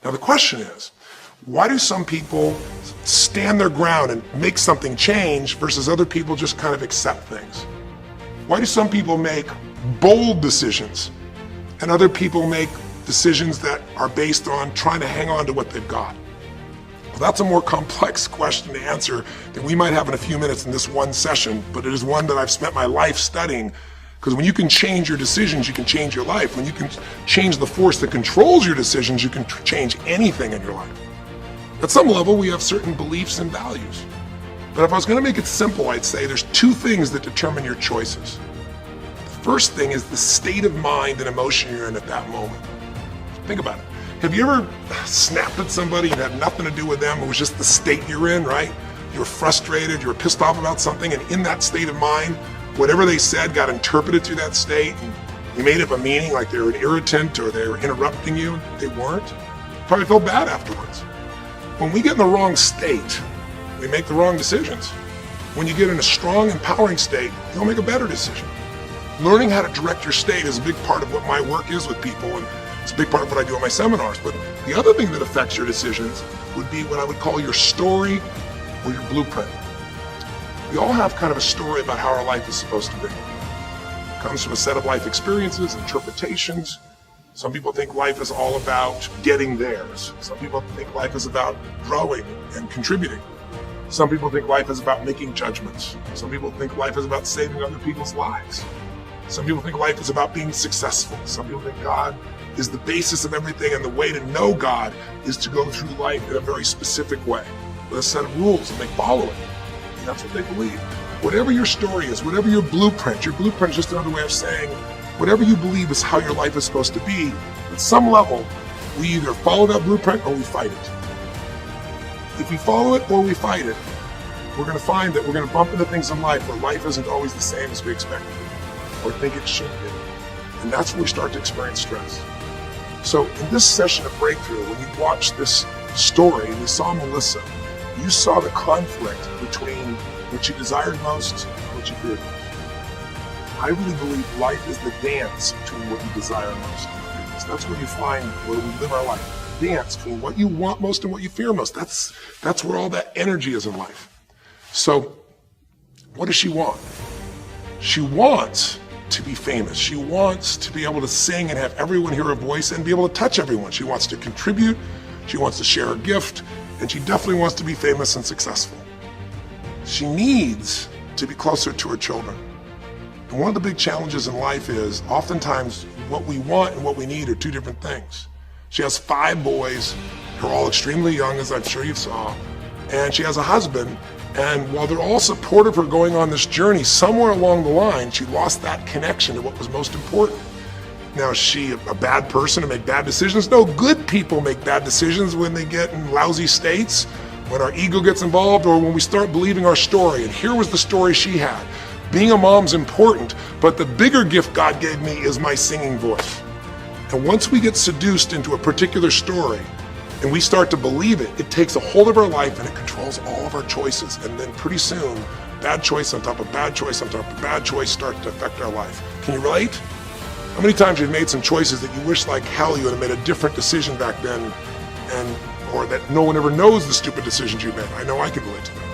Now the question is, why do some people stand their ground and make something change versus other people just kind of accept things? Why do some people make bold decisions and other people make decisions that are based on trying to hang on to what they've got? Well, that's a more complex question to answer than we might have in a few minutes in this one session, but it is one that I've spent my life studying. Because when you can change your decisions, you can change your life. When you can change the force that controls your decisions, you can change anything in your life. At some level, we have certain beliefs and values. But if I was going to make it simple, I'd say there's two things that determine your choices. The first thing is the state of mind and emotion you're in at that moment. Think about it. Have you ever snapped at somebody and had nothing to do with them? It was just the state you're in, right? You were frustrated, you were pissed off about something, and in that state of mind, whatever they said got interpreted through that state, and you made up a meaning like they were an irritant or they were interrupting you. They weren't. Probably felt bad afterwards. When we get in the wrong state, we make the wrong decisions. When you get in a strong, empowering state, you'll make a better decision. Learning how to direct your state is a big part of what my work is with people, and it's a big part of what I do in my seminars. But the other thing that affects your decisions would be what I would call your story or your blueprint. We all have kind of a story about how our life is supposed to be. It comes from a set of life experiences, interpretations. Some people think life is all about getting theirs. Some people think life is about growing and contributing. Some people think life is about making judgments. Some people think life is about saving other people's lives. Some people think life is about being successful. Some people think God is the basis of everything, and the way to know God is to go through life in a very specific way, with a set of rules, and they follow it. And that's what they believe. Whatever your story is, whatever your blueprint is just another way of saying whatever you believe is how your life is supposed to be. At some level, we either follow that blueprint or we fight it. If we follow it or we fight it, we're going to find that we're going to bump into things in life where life isn't always the same as we expected or think it should be. And that's when we start to experience stress. So in this session of Breakthrough, when you watch this story and you saw Melissa, you saw the conflict between what you desired most and what you feared most. I really believe life is the dance between what you desire most and fear most. That's where you find where we live our life. Dance between what you want most and what you fear most. That's where all that energy is in life. So what does she want? She wants to be famous. She wants to be able to sing and have everyone hear her voice and be able to touch everyone. She wants to contribute. She wants to share her gift. And she definitely wants to be famous and successful. She needs to be closer to her children. And one of the big challenges in life is oftentimes what we want and what we need are two different things. She has 5 boys, they're all extremely young, as I'm sure you saw, and she has a husband, and while they're all supportive of her going on this journey, somewhere along the line, she lost that connection to what was most important. Now, is she a bad person to make bad decisions? No, good people make bad decisions when they get in lousy states, when our ego gets involved, or when we start believing our story. And here was the story she had. Being a mom's important, but the bigger gift God gave me is my singing voice. And once we get seduced into a particular story and we start to believe it, it takes a hold of our life and it controls all of our choices. And then pretty soon, bad choice on top of bad choice on top of bad choice start to affect our life. Can you relate? How many times you've made some choices that you wish like hell you would have made a different decision back then, or that no one ever knows the stupid decisions you made? I know I can relate to that.